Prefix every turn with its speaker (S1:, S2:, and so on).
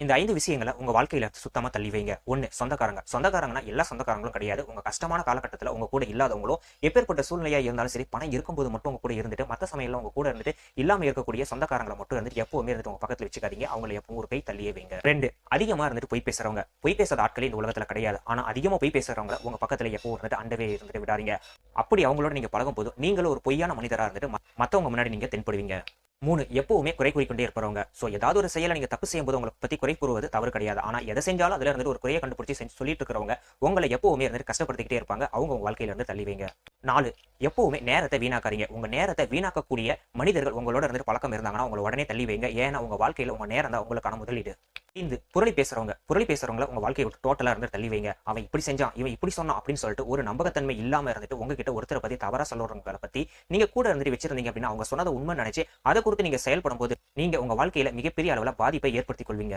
S1: இந்த 5 விஷயங்களை உங்க வாழ்க்கையில சுத்தமா தள்ளி வைங்க. 1. சொந்தக்காரங்க. சொந்தக்காரங்கன்னா எல்லா சொந்தக்காரங்களும் கிடையாது. உங்க கஷ்டமான காலகட்டத்துல உங்க கூட இல்லாதவங்களோ, எப்பேற்பட்ட சூழ்நிலையா இருந்தாலும் சரி, பணம் இருக்கும்போது மட்டும் உங்க கூட இருந்துட்டு, மத்த சமயம்ல உங்க கூட இருந்துட்டு, இல்லாம இருக்கக்கூடிய சொந்தக்காரங்கள மட்டும் இருந்துட்டு எப்பவுமே இருந்துட்டு உங்க பக்கத்துல வச்சுக்காதீங்க. அவங்கள எப்பவும் ஒரு கை தள்ளியே வைங்க. 2. அதிகமா இருந்துட்டு பொய் பேசுறவங்க. பொய் பேசாத ஆட்களே இந்த உலகத்துல கிடையாது. ஆனா அதிகமா பொய் பேசுறவங்க உங்க பக்கத்துல எப்பவும் இருந்துட்டு அண்டவே இருந்துட்டு விடாதீங்க. அப்படி அவங்களோட நீங்க பழகும்போது நீங்களும் ஒரு பொய்யான மனிதரா இருந்துட்டு மத்தவங்க முன்னாடி நீங்க தென்படுவீங்க. 3. எப்பவுமே குறை கூறிக்கொண்டே இருப்பவங்க. ஏதாவது ஒரு செயலை நீங்க தப்பு செய்யும்போது உங்களை பத்தி குறை கூறுவது தவறு கிடையாது. ஆனா எதை செஞ்சாலும் அதுல இருந்துட்டு ஒரு குறைய கண்டுபிடிச்சு சொல்லிட்டு இருக்கிறவங்க உங்களை எப்பவுமே இருந்துட்டு கஷ்டப்படுத்திக்கிட்டே இருப்பாங்க. அவங்க உங்க வாழ்க்கையில இருந்து தள்ளி வைங்க. 4. எப்பவுமே நேரத்தை வீணாக்காதீங்க. உங்க நேரத்தை வீணாக்கக்கூடிய மனிதர்கள் உங்களோட இருந்துட்டு பழக்கம் இருந்தாங்கன்னா உங்களை உடனே தள்ளி வைங்க. ஏன்னா உங்க வாழ்க்கையில உங்க நேரம் தான் உங்களுக்கான முதலீடு. 5. புரளி பேசுறவங்கள உங்க வாழ்க்கையை விட்டு டோட்டலா இருந்து தள்ளி வைங்க. அவன் இப்படி செஞ்சான், இவன் இப்படி சொன்னான் அப்படின்னு சொல்லிட்டு ஒரு நம்பகத்தன்மை இல்லாம இருந்துட்டு உங்ககிட்ட ஒருத்தரை பத்தி தவறா சொல்றவங்களை பத்தி நீங்க கூட இருந்துட்டு வச்சிருந்தீங்க அப்படின்னா அவங்க சொன்னதை உண்மை நினைச்சு அதை குறித்து நீங்க செயல்படும் போது நீங்க உங்க வாழ்க்கையில மிகப்பெரிய அளவுல பாதிப்பை ஏற்படுத்திக் கொள்வீங்க.